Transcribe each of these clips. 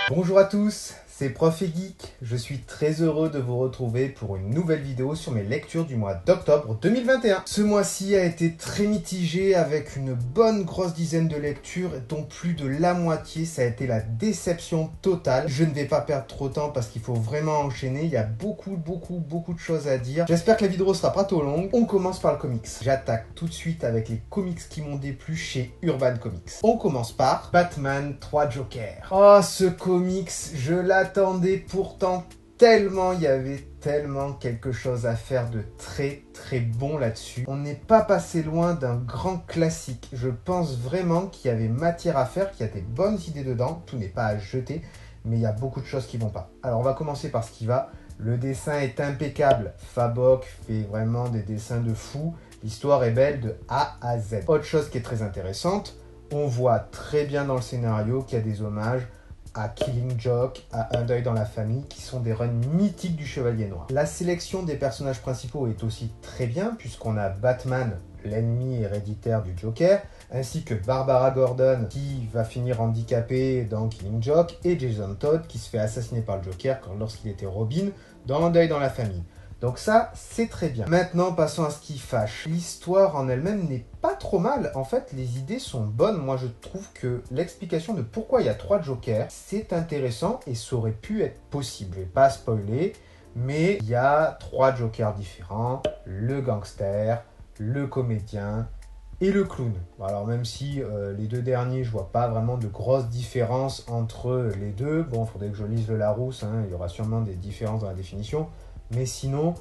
Bonjour à tous, c'est Prof et Geek. Je suis très heureux de vous retrouver pour une nouvelle vidéo sur mes lectures du mois d'octobre 2021. Ce mois-ci a été très mitigé avec une bonne grosse dizaine de lectures dont plus de la moitié ça a été la déception totale. Je ne vais pas perdre trop de temps parce qu'il faut vraiment enchaîner, il y a beaucoup de choses à dire. J'espère que la vidéo sera pas trop longue. On commence par le comics. J'attaque tout de suite avec les comics qui m'ont déplu chez Urban Comics. On commence par Batman 3 Joker. Oh, ce comics, je l'attendais pourtant tellement, il y avait tellement quelque chose à faire de très bon là-dessus. On n'est pas passé loin d'un grand classique. Je pense vraiment qu'il y avait matière à faire, qu'il y a des bonnes idées dedans. Tout n'est pas à jeter, mais il y a beaucoup de choses qui vont pas. Alors on va commencer par ce qui va. Le dessin est impeccable. Fabok fait vraiment des dessins de fou. L'histoire est belle de A à Z. Autre chose qui est très intéressante, on voit très bien dans le scénario qu'il y a des hommages à Killing Joke, à Un deuil dans la famille, qui sont des runs mythiques du Chevalier Noir. La sélection des personnages principaux est aussi très bien, puisqu'on a Batman, l'ennemi héréditaire du Joker, ainsi que Barbara Gordon, qui va finir handicapée dans Killing Joke, et Jason Todd, qui se fait assassiner par le Joker lorsqu'il était Robin, dans Un deuil dans la famille. Donc ça, c'est très bien. Maintenant, passons à ce qui fâche. L'histoire en elle-même n'est pas trop mal. En fait, les idées sont bonnes. Moi, je trouve que l'explication de pourquoi il y a 3 Jokers, c'est intéressant et ça aurait pu être possible. Je vais pas spoiler, mais il y a 3 Jokers différents. Le gangster, le comédien et le clown. Alors même si les deux derniers, je vois pas vraiment de grosses différences entre les deux. Bon, il faudrait que je lise le Larousse, hein. Il y aura sûrement des différences dans la définition. Mais sinon,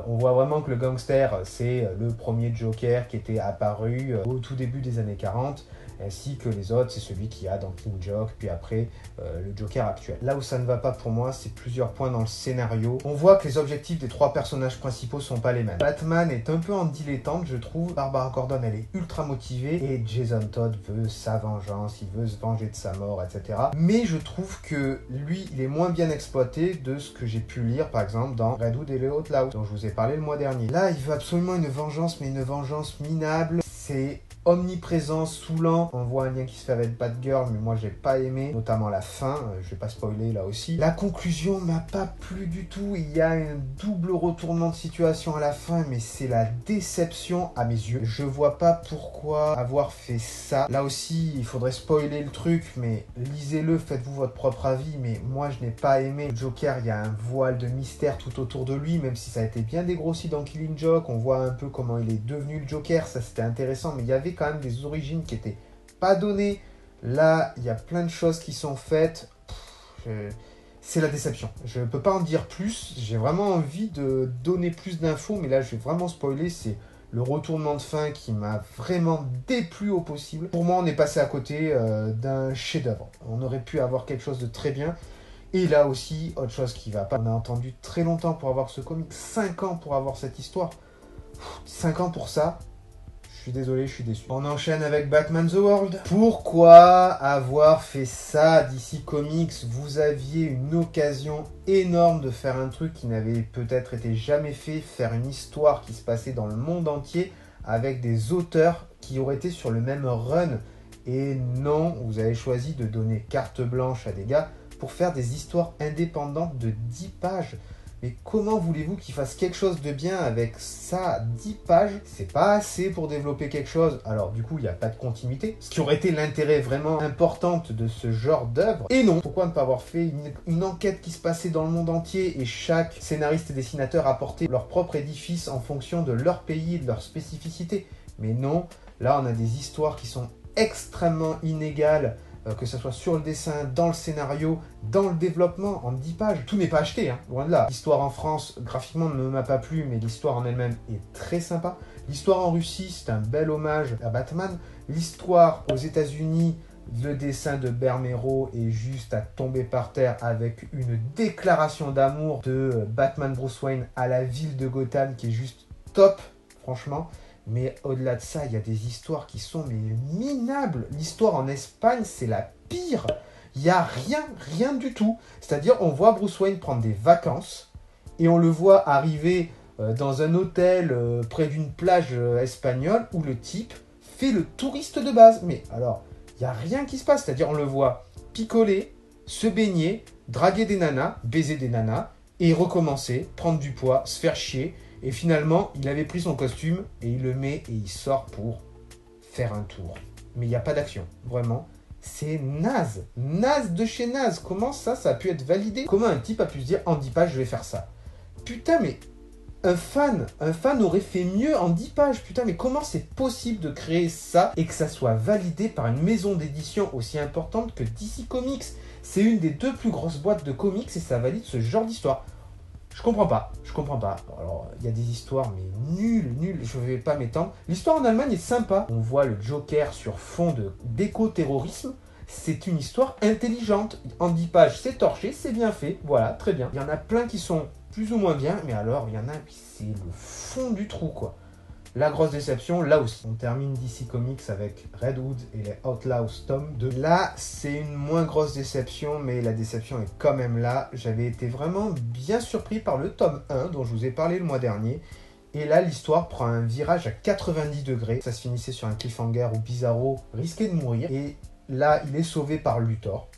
on voit vraiment que le gangster, c'est le premier Joker qui était apparu au tout début des années 40, ainsi que les autres, c'est celui qu'il y a dans King Joke, puis après le Joker actuel. Là où ça ne va pas pour moi, c'est plusieurs points dans le scénario. On voit que les objectifs des 3 personnages principaux sont pas les mêmes. Batman est un peu en dilettante, je trouve. Barbara Gordon, elle est ultra motivée, et Jason Todd veut sa vengeance, il veut se venger de sa mort, etc. Mais je trouve que lui, il est moins bien exploité de ce que j'ai pu lire, par exemple, dans Red Hood et le Outlaw, dont je vous ai parlé le mois dernier. Là, il veut absolument une vengeance, mais une vengeance minable. C'est omniprésent, saoulant. On voit un lien qui se fait avec Batgirl, mais moi j'ai pas aimé, notamment la fin, je vais pas spoiler là aussi. La conclusion m'a pas plu du tout, il y a un double retournement de situation à la fin, mais c'est la déception à mes yeux. Je vois pas pourquoi avoir fait ça. Là aussi, il faudrait spoiler le truc, mais lisez-le, faites-vous votre propre avis, mais moi je n'ai pas aimé. Le Joker, il y a un voile de mystère tout autour de lui, même si ça a été bien dégrossi dans Killing Joke, on voit un peu comment il est devenu le Joker, ça c'était intéressant, mais il y avait quand même des origines qui étaient pas données. Là, il y a plein de choses qui sont faites. C'est la déception. Je peux pas en dire plus. J'ai vraiment envie de donner plus d'infos, mais là, je vais vraiment spoiler. C'est le retournement de fin qui m'a vraiment déplu au possible. Pour moi, on est passé à côté d'un chef-d'œuvre. On aurait pu avoir quelque chose de très bien. Et là aussi, autre chose qui va pas. On a attendu très longtemps pour avoir ce comic. 5 ans pour avoir cette histoire. 5 ans pour ça. Je suis désolé, je suis déçu. On enchaîne avec Batman The World. Pourquoi avoir fait ça DC Comics? Vous aviez une occasion énorme de faire un truc qui n'avait peut-être été jamais fait, faire une histoire qui se passait dans le monde entier avec des auteurs qui auraient été sur le même run. Et non, vous avez choisi de donner carte blanche à des gars pour faire des histoires indépendantes de 10 pages. Mais comment voulez-vous qu'il fasse quelque chose de bien avec ça, 10 pages? C'est pas assez pour développer quelque chose. Alors du coup, il n'y a pas de continuité. Ce qui aurait été l'intérêt vraiment important de ce genre d'œuvre. Et non, pourquoi ne pas avoir fait une enquête qui se passait dans le monde entier et chaque scénariste et dessinateur apportait leur propre édifice en fonction de leur pays et de leur spécificité? Mais non, là on a des histoires qui sont extrêmement inégales, que ce soit sur le dessin, dans le scénario, dans le développement, en 10 pages. Tout n'est pas acheté, hein, loin de là. L'histoire en France, graphiquement, ne m'a pas plu, mais l'histoire en elle-même est très sympa. L'histoire en Russie, c'est un bel hommage à Batman. L'histoire aux États-Unis, le dessin de Bermero est juste à tomber par terre avec une déclaration d'amour de Batman Bruce Wayne à la ville de Gotham qui est juste top, franchement. Mais au-delà de ça, il y a des histoires qui sont minables. L'histoire en Espagne, c'est la pire. Il n'y a rien du tout. C'est-à-dire, on voit Bruce Wayne prendre des vacances et on le voit arriver dans un hôtel près d'une plage espagnole où le type fait le touriste de base. Mais alors, il n'y a rien qui se passe. C'est-à-dire, on le voit picoler, se baigner, draguer des nanas, baiser des nanas, et recommencer, prendre du poids, se faire chier. Et finalement, il avait pris son costume et il le met et il sort pour faire un tour. Mais il n'y a pas d'action, vraiment. C'est naze, naze de chez naze. Comment ça a pu être validé? Comment un type a pu se dire en 10 pages je vais faire ça? Putain, mais un fan aurait fait mieux en 10 pages. Putain, mais comment c'est possible de créer ça et que ça soit validé par une maison d'édition aussi importante que DC Comics? C'est une des 2 plus grosses boîtes de comics et ça valide ce genre d'histoire. Je comprends pas. Alors, il y a des histoires, mais nulles, je vais pas m'étendre. L'histoire en Allemagne est sympa. On voit le Joker sur fond d'éco-terrorisme. C'est une histoire intelligente. En 10 pages, c'est torché, c'est bien fait. Voilà, très bien. Il y en a plein qui sont plus ou moins bien, mais alors, il y en a, c'est le fond du trou, quoi. La grosse déception, là aussi. On termine DC Comics avec Red Hood et les Outlaws tome 2. Là, c'est une moins grosse déception, mais la déception est quand même là. J'avais été vraiment bien surpris par le tome 1, dont je vous ai parlé le mois dernier. Et là, l'histoire prend un virage à 90 degrés. Ça se finissait sur un cliffhanger où Bizarro risquait de mourir. Et là, il est sauvé par Luthor.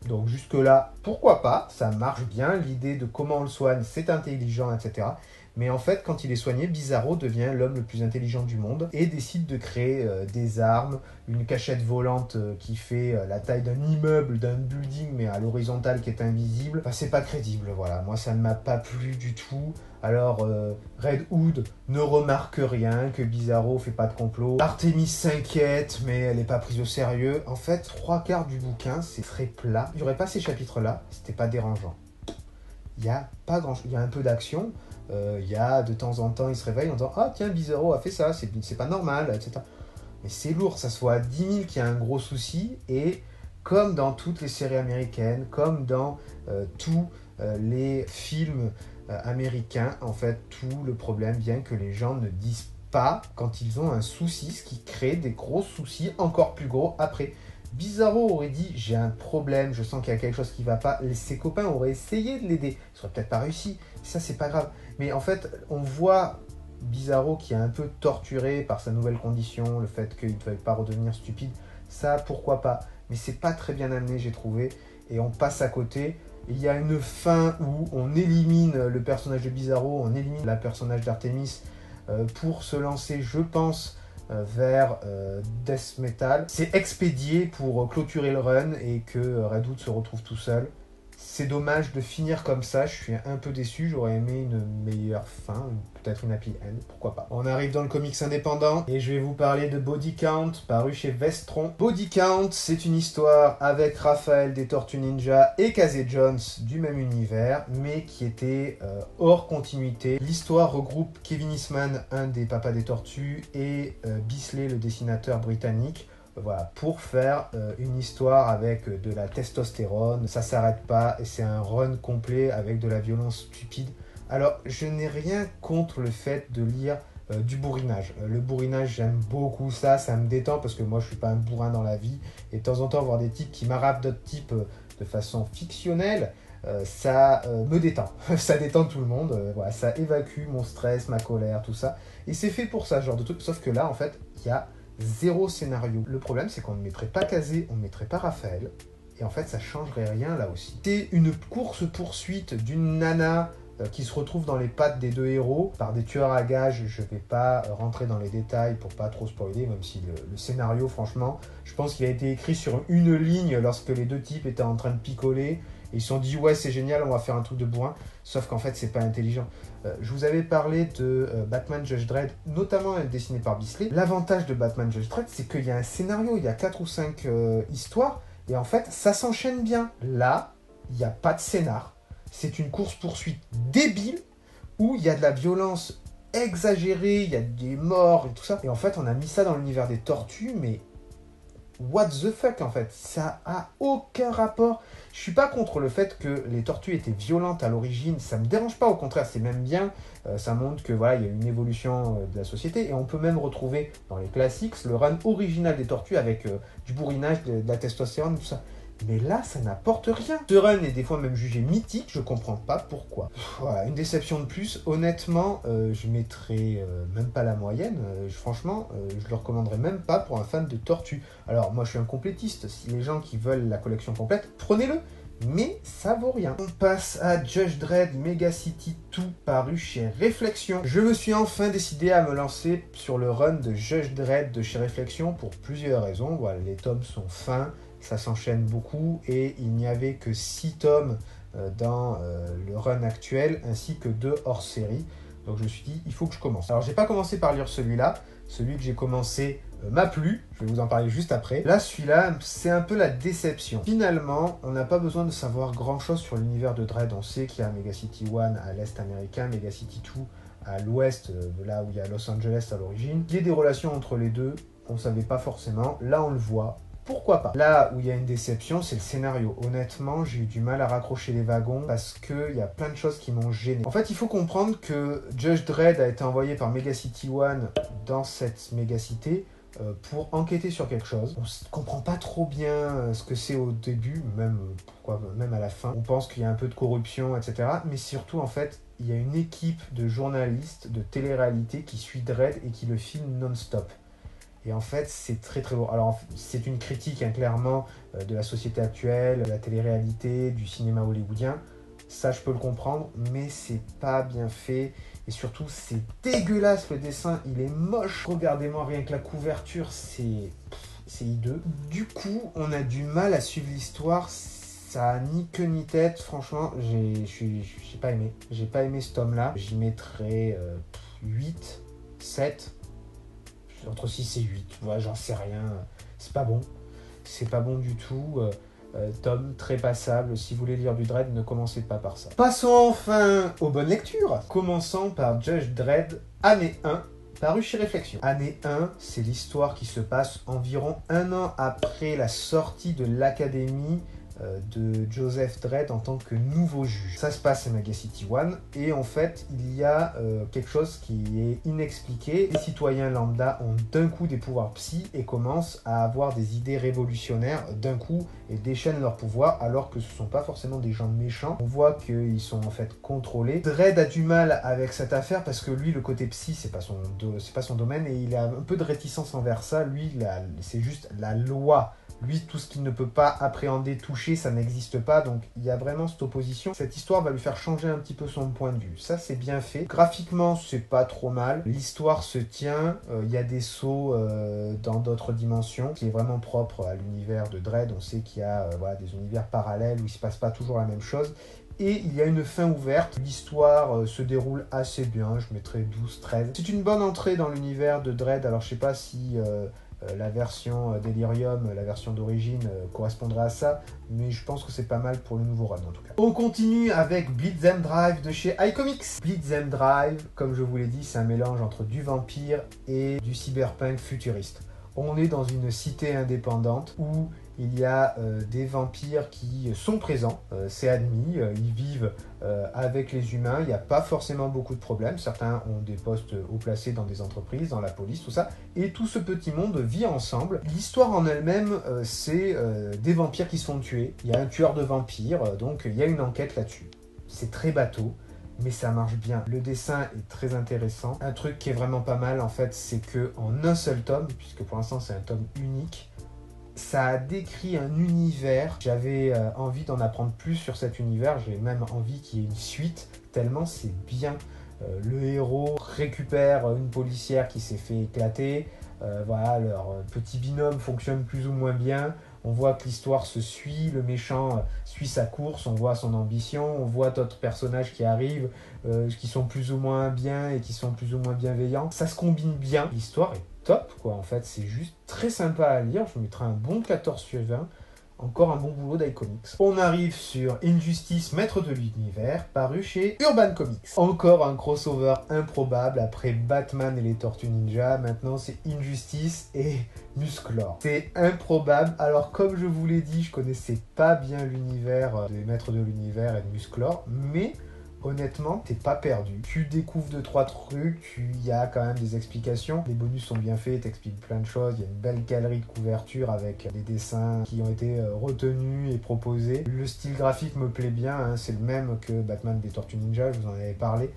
Donc jusque-là, pourquoi pas, ça marche bien. L'idée de comment on le soigne, c'est intelligent, etc. Mais en fait, quand il est soigné, Bizarro devient l'homme le plus intelligent du monde et décide de créer des armes, une cachette volante qui fait la taille d'un immeuble, d'un building, mais à l'horizontale qui est invisible. Enfin, c'est pas crédible, voilà. Moi, ça ne m'a pas plu du tout. Alors, Red Hood ne remarque rien, que Bizarro fait pas de complot. Artemis s'inquiète, mais elle n'est pas prise au sérieux. En fait, 3/4 du bouquin, c'est très plat. Il n'y aurait pas ces chapitres-là, c'était pas dérangeant. Il n'y a pas grand-chose. Il y a un peu d'action. Il y a de temps en temps, il se réveille en disant « Ah tiens, Bizarro a fait ça, c'est pas normal, etc. » Mais c'est lourd, ça se voit à 10 000 qu'il y a un gros souci. Et comme dans toutes les séries américaines, comme dans tous les films américains, en fait, tout le problème vient que les gens ne disent pas quand ils ont un souci, ce qui crée des gros soucis encore plus gros après. Bizarro aurait dit « J'ai un problème, je sens qu'il y a quelque chose qui ne va pas ». Ses copains auraient essayé de l'aider. Ils n'auraient peut-être pas réussi. Ça, c'est pas grave. Mais en fait, on voit Bizarro qui est un peu torturé par sa nouvelle condition, le fait qu'il ne veuille pas redevenir stupide. Ça, pourquoi pas. Mais c'est pas très bien amené, j'ai trouvé. Et on passe à côté. Il y a une fin où on élimine le personnage de Bizarro, on élimine le personnage d'Artemis pour se lancer, je pense, vers Death Metal. C'est expédié pour clôturer le run et que Red Hood se retrouve tout seul. C'est dommage de finir comme ça, je suis un peu déçu, j'aurais aimé une meilleure fin, peut-être une happy end, pourquoi pas. On arrive dans le comics indépendant et je vais vous parler de Body Count, paru chez Vestron. Body Count, c'est une histoire avec Raphaël des Tortues Ninja et Casey Jones du même univers, mais qui était hors continuité. L'histoire regroupe Kevin Eastman, un des papas des Tortues, et Bisley, le dessinateur britannique. Voilà, pour faire une histoire avec de la testostérone, ça s'arrête pas et c'est un run complet avec de la violence stupide. Alors, je n'ai rien contre le fait de lire du bourrinage. Le bourrinage, j'aime beaucoup ça, ça me détend parce que moi je suis pas un bourrin dans la vie et de temps en temps voir des types qui m'arrapent d'autres types de façon fictionnelle, ça me détend. Ça détend tout le monde, voilà, ça évacue mon stress, ma colère, tout ça. Et c'est fait pour ça, ce genre de truc, sauf que là en fait, il y a 0 scénario. Le problème, c'est qu'on ne mettrait pas Casey, on ne mettrait pas Raphaël. Et en fait, ça changerait rien là aussi. C'est une course-poursuite d'une nana qui se retrouve dans les pattes des 2 héros par des tueurs à gages. Je ne vais pas rentrer dans les détails pour pas trop spoiler, même si le scénario, franchement, je pense qu'il a été écrit sur une ligne lorsque les 2 types étaient en train de picoler. Et ils se sont dit, ouais, c'est génial, on va faire un truc de bourrin. Sauf qu'en fait, c'est pas intelligent. Je vous avais parlé de Batman Judge Dredd, notamment dessiné par Bisley. L'avantage de Batman Judge Dredd, c'est qu'il y a un scénario, il y a 4 ou 5 histoires, et en fait, ça s'enchaîne bien. Là, il n'y a pas de scénar. C'est une course-poursuite débile, où il y a de la violence exagérée, il y a des morts et tout ça. Et en fait, on a mis ça dans l'univers des tortues, mais what the fuck en fait, ça a aucun rapport. Je suis pas contre le fait que les tortues étaient violentes à l'origine, ça me dérange pas, au contraire c'est même bien, ça montre que voilà, il y a une évolution de la société et on peut même retrouver dans les classiques le run original des tortues avec du bourrinage, de la testostérone, tout ça. Mais là, ça n'apporte rien. Ce run est des fois même jugé mythique, je comprends pas pourquoi. Voilà, une déception de plus. Honnêtement, je mettrais même pas la moyenne. Franchement, je le recommanderais même pas pour un fan de Tortue. Alors, moi, je suis un complétiste. Si les gens qui veulent la collection complète, prenez-le. mais ça vaut rien. On passe à Judge Dredd Mega City 2 paru chez Réflexion. Je me suis enfin décidé à me lancer sur le run de Judge Dredd de chez Réflexion pour plusieurs raisons. Voilà, les tomes sont fins, ça s'enchaîne beaucoup et il n'y avait que 6 tomes dans le run actuel ainsi que 2 hors série. Donc je me suis dit, il faut que je commence. Alors j'ai pas commencé par lire celui-là, celui que j'ai commencé m'a plu, je vais vous en parler juste après. Là, celui-là, c'est un peu la déception. Finalement, on n'a pas besoin de savoir grand-chose sur l'univers de Dredd. On sait qu'il y a Mega City 1 à l'est américain, Mega City 2 à l'ouest, là où il y a Los Angeles à l'origine. Il y a des relations entre les deux, on ne savait pas forcément. Là, on le voit. Pourquoi pas? Là où il y a une déception, c'est le scénario. Honnêtement, j'ai eu du mal à raccrocher les wagons parce qu'il y a plein de choses qui m'ont gêné. En fait, il faut comprendre que Judge Dredd a été envoyé par Mega City 1 dans cette mégacité pour enquêter sur quelque chose. On ne comprend pas trop bien ce que c'est au début, même à la fin. On pense qu'il y a un peu de corruption, etc. Mais surtout, en fait, il y a une équipe de journalistes de télé-réalité qui suit Dredd et qui le filme non-stop. Et en fait, c'est très très lourd. Alors, c'est une critique, clairement, de la société actuelle, de la télé-réalité, du cinéma hollywoodien. Ça, je peux le comprendre, mais c'est pas bien fait. Et surtout, c'est dégueulasse, le dessin, il est moche. Regardez-moi, rien que la couverture, c'est hideux. Du coup, on a du mal à suivre l'histoire. Ça a ni queue ni tête. Franchement, j'ai pas aimé. J'ai pas aimé ce tome-là. J'y mettrais 8, 7... entre 6 et 8, ouais, j'en sais rien, c'est pas bon du tout, tome très passable. Si vous voulez lire du Dredd, ne commencez pas par ça. Passons enfin aux bonnes lectures, commençant par Judge Dredd, année 1, paru chez Réflexion. Année 1, c'est l'histoire qui se passe environ 1 an après la sortie de l'académie de Joseph Dredd en tant que nouveau juge. Ça se passe à Mega City 1 et en fait il y a quelque chose qui est inexpliqué. Les citoyens lambda ont d'un coup des pouvoirs psy et commencent à avoir des idées révolutionnaires d'un coup et déchaînent leur pouvoir alors que ce ne sont pas forcément des gens méchants. On voit qu'ils sont en fait contrôlés. Dredd a du mal avec cette affaire parce que lui, le côté psy, c'est pas son domaine et il a un peu de réticence envers ça. Lui, c'est juste la loi. Lui, tout ce qu'il ne peut pas appréhender, toucher, ça n'existe pas. Donc, il y a vraiment cette opposition. Cette histoire va lui faire changer un petit peu son point de vue. Ça, c'est bien fait. Graphiquement, c'est pas trop mal. L'histoire se tient. Il y a des sauts dans d'autres dimensions, qui est vraiment propre à l'univers de Dredd. On sait qu'il y a des univers parallèles où il ne se passe pas toujours la même chose. Et il y a une fin ouverte. L'histoire se déroule assez bien. Je mettrais 12, 13. C'est une bonne entrée dans l'univers de Dredd. Alors, je sais pas si... la version Delirium, la version d'origine correspondra à ça, mais je pense que c'est pas mal pour le nouveau run en tout cas. On continue avec Blitz and Drive de chez iComics. Blitz and Drive, comme je vous l'ai dit, c'est un mélange entre du vampire et du cyberpunk futuriste. On est dans une cité indépendante où il y a des vampires qui sont présents, c'est admis, ils vivent avec les humains, il n'y a pas forcément beaucoup de problèmes, certains ont des postes haut placés dans des entreprises, dans la police, tout ça, et tout ce petit monde vit ensemble. L'histoire en elle-même, c'est des vampires qui se font tuer, il y a un tueur de vampires, donc il y a une enquête là-dessus. C'est très bateau, mais ça marche bien. Le dessin est très intéressant. Un truc qui est vraiment pas mal, en fait, c'est que en un seul tome, puisque pour l'instant c'est un tome unique, ça a décrit un univers. J'avais envie d'en apprendre plus sur cet univers. J'ai même envie qu'il y ait une suite, tellement c'est bien. Le héros récupère une policière qui s'est fait éclater. Leur petit binôme fonctionne plus ou moins bien. On voit que l'histoire se suit, le méchant suit sa course, on voit son ambition, on voit d'autres personnages qui arrivent, qui sont plus ou moins bien et qui sont plus ou moins bienveillants. Ça se combine bien. L'histoire est top, quoi. En fait, c'est juste très sympa à lire. Je mettrai un bon 14/20. Encore un bon boulot d'iComics. On arrive sur Injustice, Maître de l'Univers, paru chez Urban Comics. Encore un crossover improbable après Batman et les Tortues Ninja. Maintenant, c'est Injustice et Musclor. C'est improbable. Alors, comme je vous l'ai dit, je connaissais pas bien l'univers des Maîtres de l'Univers et de Musclor, mais... honnêtement, t'es pas perdu. Tu découvres 2-3 trucs, il y a quand même des explications. Les bonus sont bien faits, t'expliques plein de choses. Il y a une belle galerie de couverture avec des dessins qui ont été retenus et proposés. Le style graphique me plaît bien, hein. C'est le même que Batman des Tortues Ninja, je vous en avais parlé.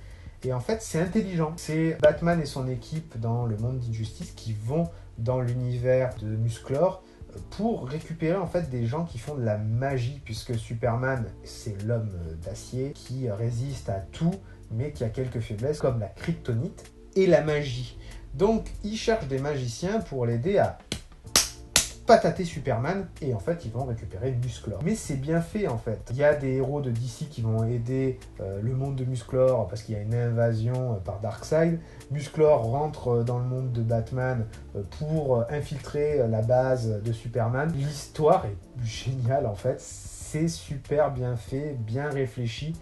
Et en fait, c'est intelligent. C'est Batman et son équipe dans le monde d'Injustice qui vont dans l'univers de Musclor pour récupérer en fait des gens qui font de la magie, puisque Superman, c'est l'homme d'acier qui résiste à tout, mais qui a quelques faiblesses comme la kryptonite et la magie. Donc, il cherche des magiciens pour l'aider à patater Superman, et en fait ils vont récupérer Musclor. Mais c'est bien fait en fait. Il y a des héros de DC qui vont aider le monde de Musclor parce qu'il y a une invasion par Darkseid. Musclor rentre dans le monde de Batman pour infiltrer la base de Superman. L'histoire est géniale en fait, c'est super bien fait, bien réfléchi,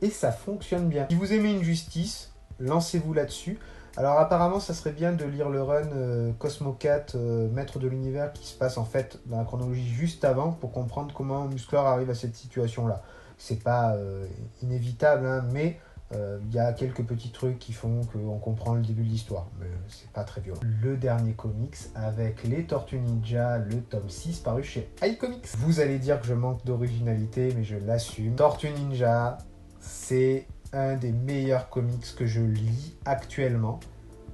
et ça fonctionne bien. Si vous aimez une justice, lancez-vous là-dessus. Alors apparemment, ça serait bien de lire le run Cosmo 4, Maître de l'Univers, qui se passe en fait dans la chronologie juste avant, pour comprendre comment Musclor arrive à cette situation-là. C'est pas inévitable, hein, mais il y a quelques petits trucs qui font qu'on comprend le début de l'histoire, mais c'est pas très violent. Le dernier comics avec les Tortues Ninja, le tome 6 paru chez iComics. Vous allez dire que je manque d'originalité, mais je l'assume. Tortues Ninja, c'est un des meilleurs comics que je lis actuellement.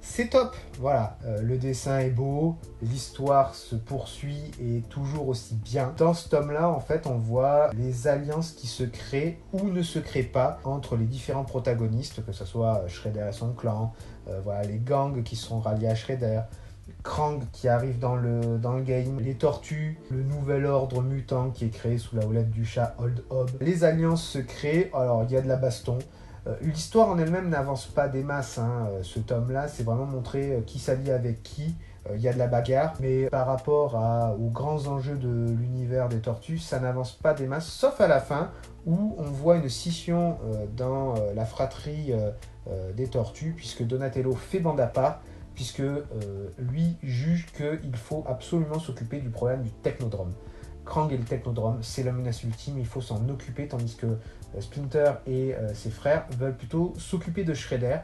C'est top, voilà, le dessin est beau, l'histoire se poursuit et toujours aussi bien. Dans ce tome-là, en fait, on voit les alliances qui se créent ou ne se créent pas entre les différents protagonistes, que ce soit Shredder et son clan, voilà, les gangs qui sont ralliés à Shredder, Krang qui arrive dans le game, les tortues, le nouvel ordre mutant qui est créé sous la houlette du chat Old Hob. Les alliances se créent, alors il y a de la baston. L'histoire en elle-même n'avance pas des masses, hein. Ce tome-là, c'est vraiment montrer qui s'allie avec qui. Il y a de la bagarre, mais par rapport aux grands enjeux de l'univers des tortues, ça n'avance pas des masses, sauf à la fin, où on voit une scission dans la fratrie des tortues, puisque Donatello fait bande à part, puisque lui juge qu'il faut absolument s'occuper du problème du Technodrome. Krang et le Technodrome, c'est la menace ultime, il faut s'en occuper, tandis que Splinter et ses frères veulent plutôt s'occuper de Shredder.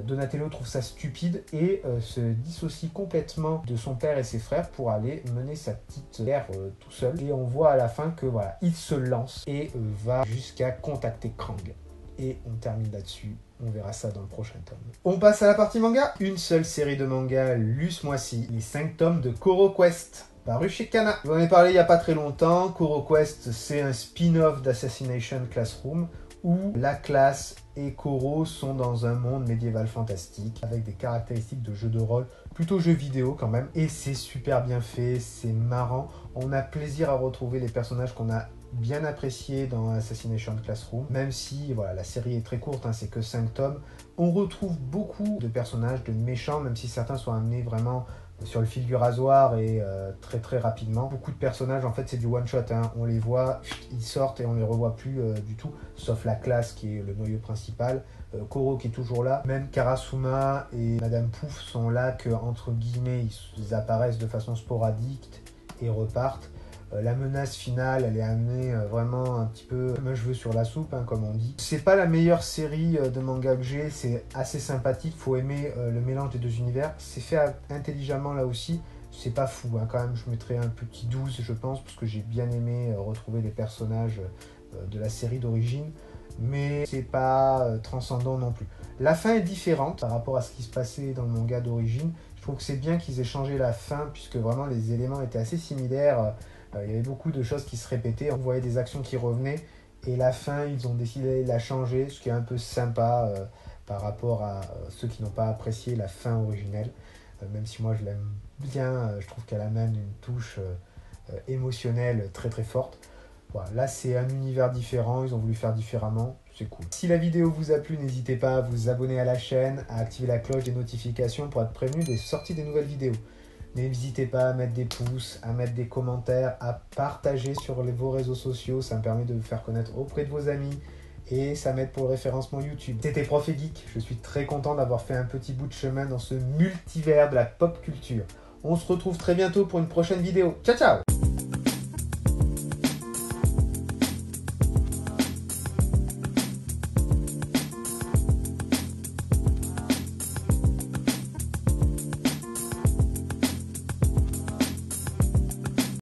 Donatello trouve ça stupide et se dissocie complètement de son père et ses frères pour aller mener sa petite guerre tout seul. Et on voit à la fin que voilà, il se lance et va jusqu'à contacter Krang. Et on termine là-dessus. On verra ça dans le prochain tome. On passe à la partie manga. Une seule série de manga lue ce mois-ci, les 5 tomes de Koro Quest, paru chez Kana. Je vous en ai parlé il n'y a pas très longtemps. Koro Quest, c'est un spin-off d'Assassination Classroom, où la classe et Koro sont dans un monde médiéval fantastique, avec des caractéristiques de jeu de rôle, plutôt jeu vidéo quand même. Et c'est super bien fait, c'est marrant. On a plaisir à retrouver les personnages qu'on a bien apprécié dans Assassination Classroom, même si voilà, la série est très courte, hein, c'est que 5 tomes. On retrouve beaucoup de personnages, de méchants, même si certains sont amenés vraiment sur le fil du rasoir et très très rapidement. Beaucoup de personnages, en fait, c'est du one-shot, hein. On les voit, ils sortent et on les revoit plus du tout, sauf la classe qui est le noyau principal. Koro qui est toujours là, même Karasuma et Madame Pouf sont là que, entre guillemets, ils apparaissent de façon sporadique et repartent. La menace finale, elle est amenée vraiment un petit peu comme un cheveu sur la soupe, hein, comme on dit. C'est pas la meilleure série de manga que j'ai, c'est assez sympathique, faut aimer le mélange des deux univers. C'est fait intelligemment là aussi, c'est pas fou, hein, quand même. Je mettrais un petit 12, je pense, parce que j'ai bien aimé retrouver les personnages de la série d'origine, mais c'est pas transcendant non plus. La fin est différente par rapport à ce qui se passait dans le manga d'origine. Je trouve que c'est bien qu'ils aient changé la fin, puisque vraiment les éléments étaient assez similaires. Il y avait beaucoup de choses qui se répétaient, on voyait des actions qui revenaient, et la fin, ils ont décidé de la changer, ce qui est un peu sympa par rapport à ceux qui n'ont pas apprécié la fin originelle. Même si moi je l'aime bien, je trouve qu'elle amène une touche émotionnelle très très forte. Voilà, là c'est un univers différent, ils ont voulu faire différemment, c'est cool. Si la vidéo vous a plu, n'hésitez pas à vous abonner à la chaîne, à activer la cloche des notifications pour être prévenu des sorties des nouvelles vidéos. N'hésitez pas à mettre des pouces, à mettre des commentaires, à partager sur vos réseaux sociaux. Ça me permet de vous faire connaître auprès de vos amis et ça m'aide pour le référencement YouTube. C'était Prof et Geek. Je suis très content d'avoir fait un petit bout de chemin dans ce multivers de la pop culture. On se retrouve très bientôt pour une prochaine vidéo. Ciao, ciao!